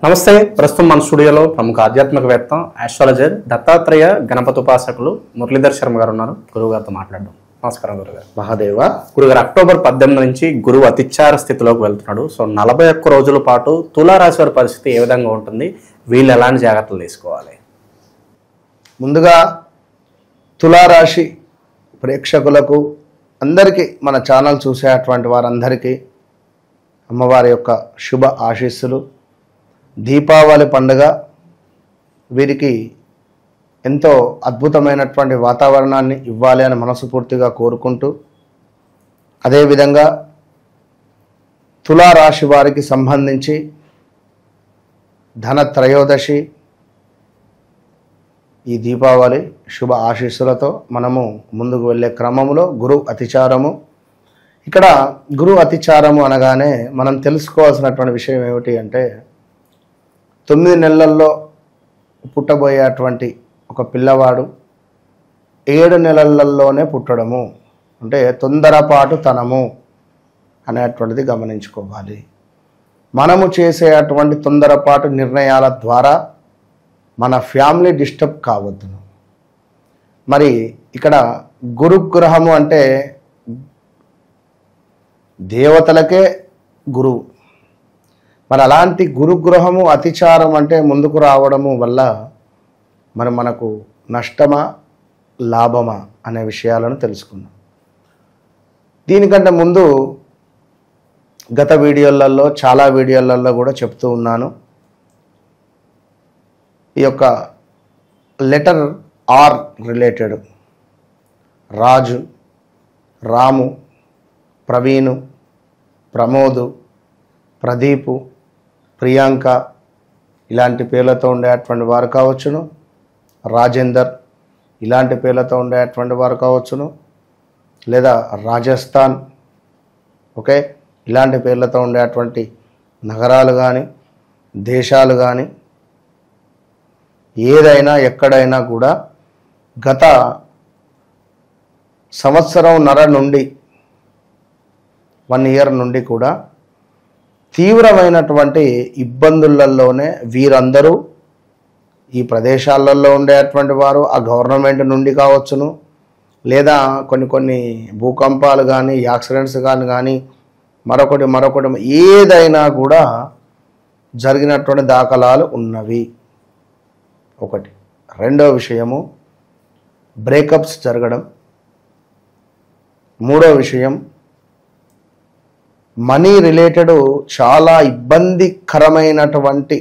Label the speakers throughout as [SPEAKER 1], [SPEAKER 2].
[SPEAKER 1] నమస్తే. ప్రస్తుతం మన స్టూడియోలో ప్రముఖ ఆధ్యాత్మికవేత్త ఆస్ట్రాలజర్ దత్తాత్రేయ గణపతి ఉపాసకులు మురళీధర్ శర్మ గారు ఉన్నారు. గురువు గారితో మాట్లాడడం. నమస్కారం గురుగారు.
[SPEAKER 2] మహాదేవ.
[SPEAKER 1] గురుగారు, అక్టోబర్ 18 నుంచి గురువు అతిచార స్థితిలోకి వెళ్తున్నాడు. సో 41 రోజుల పాటు తులారాశి వారి పరిస్థితి ఏ విధంగా ఉంటుంది? వీళ్ళు ఎలాంటి జాగ్రత్తలు తీసుకోవాలి?
[SPEAKER 2] ముందుగా తులారాశి ప్రేక్షకులకు అందరికీ, మన ఛానల్ చూసేటువంటి వారందరికీ అమ్మవారి యొక్క శుభ ఆశీస్సులు. దీపావళి పండుగ వీరికి ఎంతో అద్భుతమైనటువంటి వాతావరణాన్ని ఇవ్వాలి అని మనస్ఫూర్తిగా కోరుకుంటూ, అదేవిధంగా తులారాశి వారికి సంబంధించి ధనత్రయోదశి, ఈ దీపావళి శుభ ఆశీస్సులతో మనము ముందుకు వెళ్ళే క్రమంలో గురు అతిచారము. ఇక్కడ గురు అతిచారము అనగానే మనం తెలుసుకోవాల్సినటువంటి విషయం ఏమిటి అంటే, 9 నెలల్లో పుట్టబోయేటువంటి ఒక పిల్లవాడు 7 నెలలలోనే పుట్టడము అంటే తొందరపాటు తనము అనేటువంటిది గమనించుకోవాలి. మనము చేసేటువంటి తొందరపాటు నిర్ణయాల ద్వారా మన ఫ్యామిలీ డిస్టర్బ్ కావద్దును. మరి ఇక్కడ గురుగ్రహము అంటే దేవతలకే గురువు. మరి అలాంటి గురుగ్రహము అతిచారం అంటే ముందుకు రావడము వల్ల మరి మనకు నష్టమా లాభమా అనే విషయాలను తెలుసుకుందాం. దీనికంటే ముందు గత వీడియోలలో, చాలా వీడియోలలో కూడా చెప్తూ ఉన్నాను, ఈ యొక్క లెటర్ ఆర్ రిలేటెడ్ రాజు, రాము, ప్రవీణు, ప్రమోదు, ప్రదీపు, ప్రియాంక ఇలాంటి పేర్లతో ఉండేటువంటి వారు కావచ్చును, రాజేందర్ ఇలాంటి పేర్లతో ఉండేటువంటి వారు కావచ్చును, లేదా రాజస్థాన్, ఓకే, ఇలాంటి పేర్లతో ఉండేటువంటి నగరాలు కానీ దేశాలు కానీ ఏదైనా ఎక్కడైనా కూడా గత సంవత్సరంన్నర నుండి 1 ఇయర్ నుండి కూడా తీవ్రమైనటువంటి ఇబ్బందులలోనే వీరందరూ ఈ ప్రదేశాలలో ఉండేటువంటి వారు ఆ గవర్నమెంట్ నుండి కావచ్చును, లేదా కొన్ని భూకంపాలు కానీ యాక్సిడెంట్స్ కానీ మరొకటి ఏదైనా కూడా జరిగినటువంటి దాఖలాలు ఉన్నవి. ఒకటి. రెండో విషయము బ్రేకప్స్ జరగడం. మూడో విషయం మనీ రిలేటెడ్ చాలా ఇబ్బందికరమైనటువంటి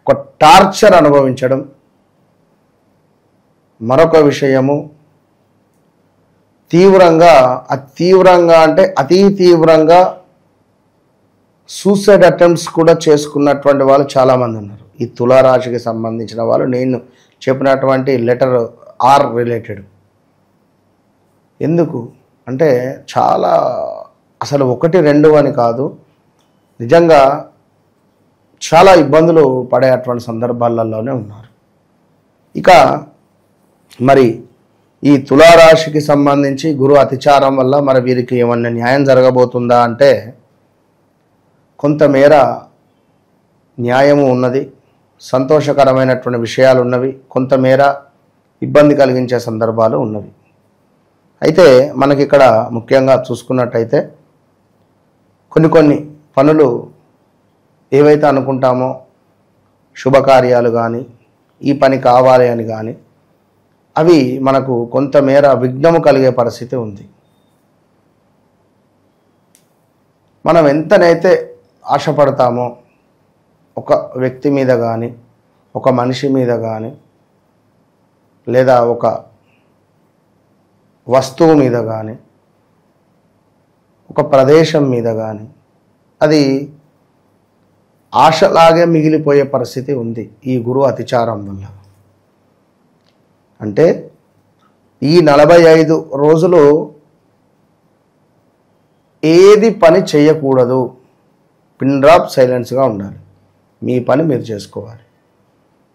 [SPEAKER 2] ఒక టార్చర్ అనుభవించడం. మరొక విషయము అతి తీవ్రంగా సూసైడ్ అటెంప్ట్స్ కూడా చేసుకున్నటువంటి వాళ్ళు చాలామంది ఉన్నారు. ఈ తులారాశికి సంబంధించిన వాళ్ళు నేను చెప్పినటువంటి లెటర్ ఆర్ రిలేటెడ్. ఎందుకు అంటే చాలా, అసలు 1, 2 అని కాదు, నిజంగా చాలా ఇబ్బందులు పడేటువంటి సందర్భాలలోనే ఉన్నారు. ఇక మరి ఈ తులారాశికి సంబంధించి గురు అతిచారం వల్ల మరి వీరికి ఏమన్నా న్యాయం జరగబోతుందా అంటే కొంతమేర న్యాయము ఉన్నది, సంతోషకరమైనటువంటి విషయాలు ఉన్నవి, కొంతమేర ఇబ్బంది కలిగించే సందర్భాలు ఉన్నవి. అయితే మనకి ఇక్కడ ముఖ్యంగా చూసుకున్నట్టయితే కొన్ని పనులు ఏవైతే అనుకుంటామో శుభకార్యాలు కానీ ఈ పని కావాలి అని కానీ అవి మనకు కొంతమేర విఘ్నము కలిగే పరిస్థితి ఉంది. మనం ఎంతనైతే ఆశపడతామో ఒక వ్యక్తి మీద కానీ, ఒక మనిషి మీద కానీ, లేదా ఒక వస్తువు మీద కానీ, ఒక ప్రదేశం మీద కానీ అది ఆశలాగే మిగిలిపోయే పరిస్థితి ఉంది ఈ గురు అతిచారం వల్ల. అంటే ఈ 45 రోజులు ఏది పని చేయకూడదు, పిన్ డ్రాప్ సైలెన్స్గా ఉండాలి. మీ పని మీరు చేసుకోవాలి.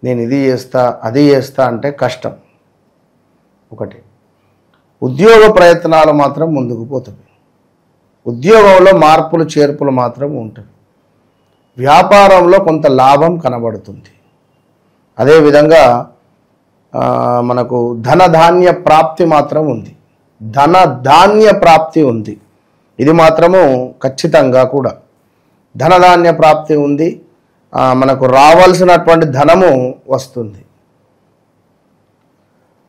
[SPEAKER 2] నేను ఇది చేస్తా అది చేస్తా అంటే కష్టం. ఒకటి. ఉద్యోగ ప్రయత్నాలు మాత్రం ముందుకు పోతాయి. ఉద్యోగంలో మార్పులు చేర్పులు మాత్రం ఉంటాయి. వ్యాపారంలో కొంత లాభం కనబడుతుంది. అదేవిధంగా మనకు ధనధాన్య ప్రాప్తి మాత్రం ఉంది. ధనధాన్య ప్రాప్తి ఉంది. ఇది మాత్రము ఖచ్చితంగా కూడా ధనధాన్య ప్రాప్తి ఉంది. మనకు రావాల్సినటువంటి ధనము వస్తుంది.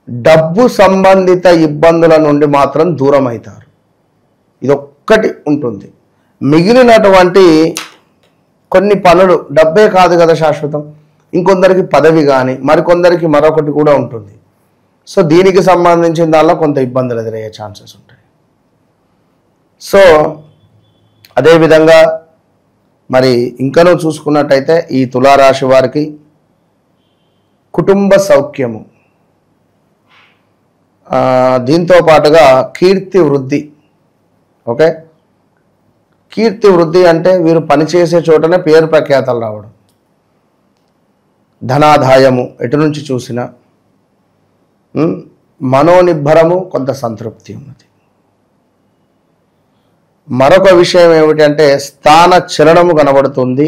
[SPEAKER 2] డబ్బు సంబంధిత ఇబ్బందుల నుండి మాత్రం దూరం అవుతారు. ఇదొక్కటి ఉంటుంది. మిగిలినటువంటి కొన్ని పనులు, డబ్బే కాదు కదా శాశ్వతం, ఇంకొందరికి పదవి కానీ మరికొందరికి మరొకటి కూడా ఉంటుంది. సో దీనికి సంబంధించిన దానిలో కొంత ఇబ్బందులు ఎదురయ్యే ఛాన్సెస్ ఉంటాయి. సో అదేవిధంగా మరి ఇంకనూ చూసుకున్నట్టయితే ఈ తులారాశి వారికి కుటుంబ సౌఖ్యము, దీంతో పాటుగా కీర్తి వృద్ధి. ఓకే, కీర్తి వృద్ధి అంటే వీరు పనిచేసే చోటనే పేరు ప్రఖ్యాతలు రావడం, ధనాదాయము ఎటు నుంచి చూసినా, మనోనిబ్బరము, కొంత సంతృప్తి ఉన్నది. మరొక విషయం ఏమిటంటే స్థాన చలనము కనబడుతుంది.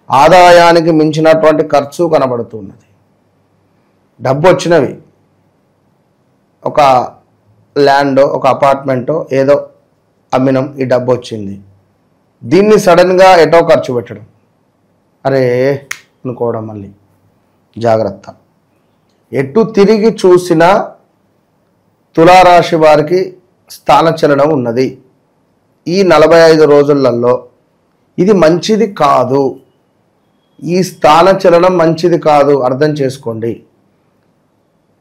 [SPEAKER 2] ఆదాయానికి మించినటువంటి ఖర్చు కనబడుతున్నది. డబ్బు వచ్చినవి, ఒక ల్యాండో ఒక అపార్ట్మెంటో ఏదో అమ్మినం, ఈ డబ్బు వచ్చింది, దీన్ని సడన్గా ఎటో ఖర్చు పెట్టడం, అరే అనుకోవడం, మళ్ళీ జాగ్రత్త. ఎటు తిరిగి చూసినా తులారాశి వారికి స్థానచలనం ఉన్నది. ఈ 45 రోజులలో ఇది మంచిది కాదు. ఈ స్థానచలనం మంచిది కాదు, అర్థం చేసుకోండి.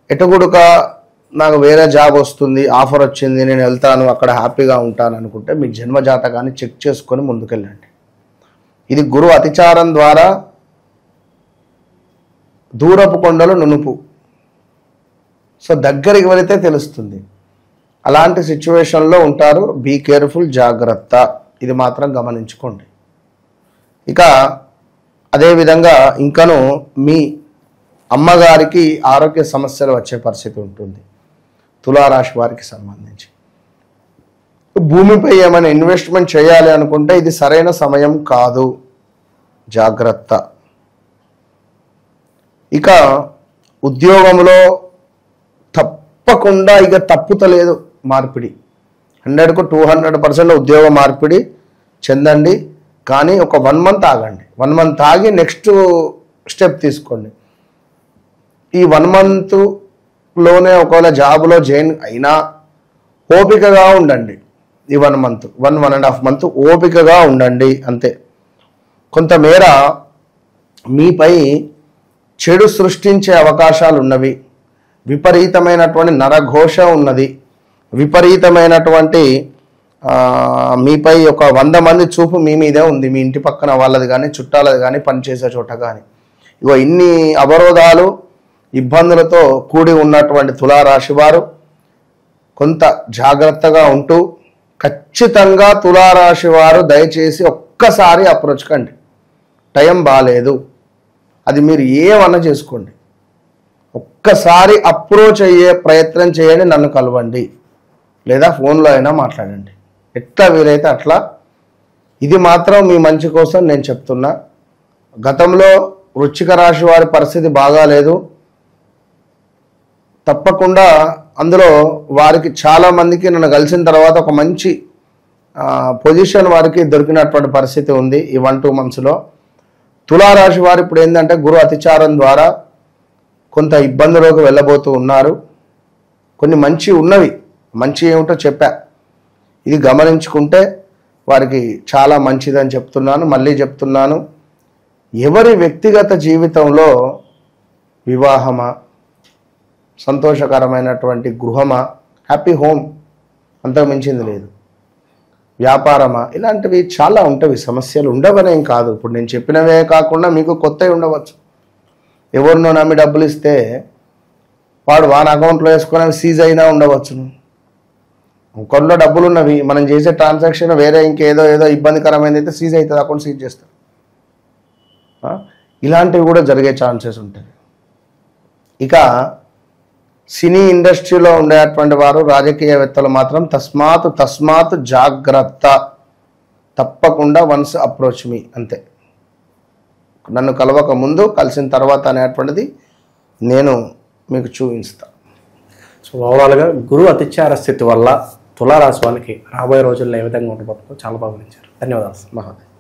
[SPEAKER 2] ఎటుగుడుక నాకు వేరే జాబ్ వస్తుంది, ఆఫర్ వచ్చింది, నేను వెళ్తాను, అక్కడ హ్యాపీగా ఉంటాను అనుకుంటే మీ జన్మ జాతకాన్ని చెక్ చేసుకొని ముందుకెళ్ళండి. ఇది గురు అతిచారం ద్వారా దూరపు కొండలు నునుపు. సో దగ్గరికి వెళితే తెలుస్తుంది. అలాంటి సిచ్యువేషన్లో ఉంటారు. బీ కేర్ఫుల్, జాగ్రత్త, ఇది మాత్రం గమనించుకోండి. ఇక అదేవిధంగా ఇంకను మీ అమ్మగారికి ఆరోగ్య సమస్యలు వచ్చే పరిస్థితి ఉంటుంది తులారాశి వారికి సంబంధించి. భూమిపై ఏమైనా ఇన్వెస్ట్మెంట్ చేయాలి అనుకుంటే ఇది సరైన సమయం కాదు, జాగ్రత్త. ఇక ఉద్యోగంలో తప్పకుండా ఇక తప్పుతలేదు మార్పిడి, 100కు 200% ఉద్యోగ మార్పిడి చెందండి. కానీ ఒక 1 మంత్ ఆగండి. 1 మంత్ ఆగి నెక్స్ట్ స్టెప్ తీసుకోండి. ఈ 1 మంత్లోనే ఒకవేళ జాబ్లో జాయిన్ అయినా ఓపికగా ఉండండి. ఈ 1 మంత్ 1.5 మంత్ ఓపికగా ఉండండి అంతే. కొంతమేర మీపై చెడు సృష్టించే అవకాశాలు ఉన్నవి. విపరీతమైనటువంటి నరఘోష ఉన్నది. విపరీతమైనటువంటి మీపై ఒక 100 మంది చూపు మీ మీదే ఉంది. మీ ఇంటి పక్కన వాళ్ళది కానీ, చుట్టాలది కానీ, పనిచేసే చోట కానీ. ఇగో ఇన్ని అవరోధాలు, ఇబ్బందులతో కూడి ఉన్నటువంటి తులారాశి వారు కొంత జాగ్రత్తగా ఉంటూ, ఖచ్చితంగా తులారాశి వారు దయచేసి ఒక్కసారి అప్రోచ్ కండి. టైం బాగాలేదు, అది మీరు ఏమన్నా చేసుకోండి, ఒక్కసారి అప్రోచ్ అయ్యే ప్రయత్నం చేయండి. నన్ను కలవండి, లేదా ఫోన్లో అయినా మాట్లాడండి, ఎట్లా వీలైతే అట్లా. ఇది మాత్రం మీ మంచి కోసం నేను చెప్తున్నా. గతంలో వృశ్చిక రాశి వారి పరిస్థితి బాగాలేదు. తప్పకుండా అందులో వారికి చాలామందికి నన్ను కలిసిన తర్వాత ఒక మంచి పొజిషన్ వారికి దొరికినటువంటి పరిస్థితి ఉంది ఈ 1-2 మంత్స్లో. తులారాశి వారు ఇప్పుడు ఏంటంటే గురు అతిచారం ద్వారా కొంత ఇబ్బందులోకి వెళ్ళబోతూ ఉన్నారు. కొన్ని మంచి ఉన్నవి, మంచి ఏమిటో చెప్పా, ఇది గమనించుకుంటే వారికి చాలా మంచిదని చెప్తున్నాను. మళ్ళీ చెప్తున్నాను, ఎవరి వ్యక్తిగత జీవితంలో వివాహమా, సంతోషకరమైనటువంటి గృహమా, హ్యాపీ హోమ్, అంతకు మించింది లేదు, వ్యాపారమా, ఇలాంటివి చాలా ఉంటాయి. సమస్యలు ఉండవనేం కాదు. ఇప్పుడు నేను చెప్పినవే కాకుండా మీకు కొత్తవి ఉండవచ్చు. ఎవరినో నమ్మి డబ్బులు ఇస్తే వాడు వాని అకౌంట్లో వేసుకొని సీజ్ అయినా ఉండవచ్చును. ఒకరిలో డబ్బులు ఉన్నవి, మనం చేసే ట్రాన్సాక్షన్ వేరే ఇంకేదో ఇబ్బందికరమైనది అయితే సీజ్ అవుతుంది, అకౌంట్ సీజ్ చేస్తారు. ఇలాంటివి కూడా జరిగే ఛాన్సెస్ ఉంటాయి. ఇక సినీ ఇండస్ట్రీలో ఉండేటువంటి వారు, రాజకీయవేత్తలు మాత్రం తస్మాత్ జాగ్రత్త, తప్పకుండా వన్స్ అప్రోచ్ మీ, అంతే. నన్ను కలవక ముందు కలిసిన తర్వాత అనేటువంటిది నేను మీకు చూపిస్తాను.
[SPEAKER 1] సో ఓవరాల్గా గురువు అతిచార స్థితి వల్ల తులారాశి వాళ్ళకి రాబోయే రోజుల్లో ఏ విధంగా ఉండబోతుందో చాలా బాగా వివరించారు. ధన్యవాదాలు.
[SPEAKER 2] మహోదయ్.